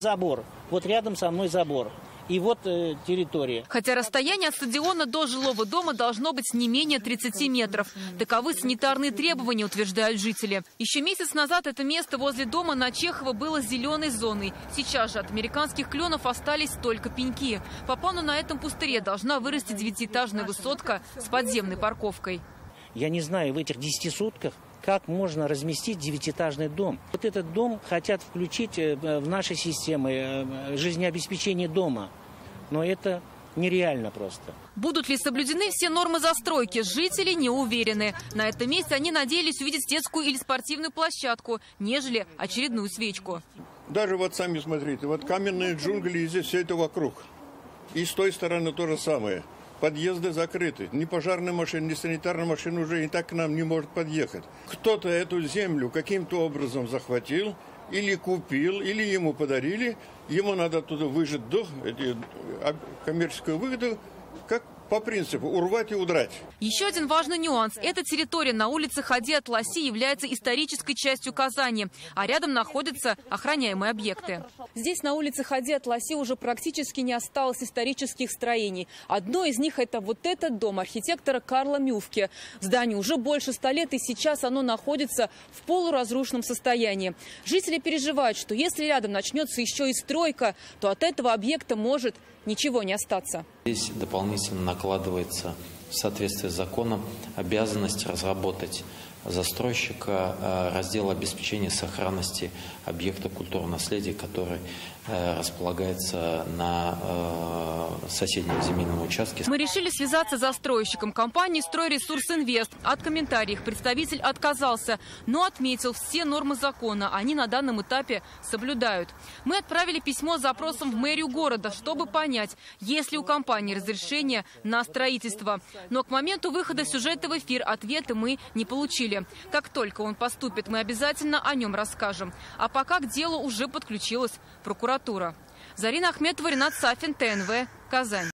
Забор. Вот рядом со мной забор. И вот территория. Хотя расстояние от стадиона до жилого дома должно быть не менее 30 метров. Таковы санитарные требования, утверждают жители. Еще месяц назад это место возле дома на Чехова было зеленой зоной. Сейчас же от американских кленов остались только пеньки. По плану на этом пустыре должна вырасти 9-этажная высотка с подземной парковкой. Я не знаю, в этих 10 сутках как можно разместить 9-этажный дом. Вот этот дом хотят включить в наши системы жизнеобеспечения дома. Но это нереально просто. Будут ли соблюдены все нормы застройки, жители не уверены. На этом месте они надеялись увидеть детскую или спортивную площадку, нежели очередную свечку. Даже вот сами смотрите, вот каменные джунгли, и здесь все это вокруг. И с той стороны то же самое. Подъезды закрыты. Ни пожарная машина, ни санитарная машина уже и так к нам не может подъехать. Кто-то эту землю каким-то образом захватил, или купил, или ему подарили. Ему надо оттуда выжать до коммерческую выгоду, как по принципу урвать и удрать. Еще один важный нюанс. Эта территория на улице Хади-ат-Ласи является исторической частью Казани, а рядом находятся охраняемые объекты. Здесь на улице Хади-ат-Ласи уже практически не осталось исторических строений. Одно из них – это вот этот дом архитектора Карла Мюфке. Зданию уже больше 100 лет, и сейчас оно находится в полуразрушенном состоянии. Жители переживают, что если рядом начнется еще и стройка, то от этого объекта может ничего не остаться. Здесь дополнительно накладывается в соответствии с законом обязанность разработать застройщика раздел обеспечения сохранности объекта культурного наследия, который располагается на соседнем земельном участке. Мы решили связаться с застройщиком компании «Стройресурс Инвест». От комментариев представитель отказался, но отметил, все нормы закона они на данном этапе соблюдают. Мы отправили письмо с запросом в мэрию города, чтобы понять, есть ли у компании разрешение на строительство. Но к моменту выхода сюжета в эфир ответа мы не получили. Как только он поступит, мы обязательно о нем расскажем. А пока к делу уже подключилась прокуратура. Зарина Ахметова, Ренат Сафин, ТНВ, Казань.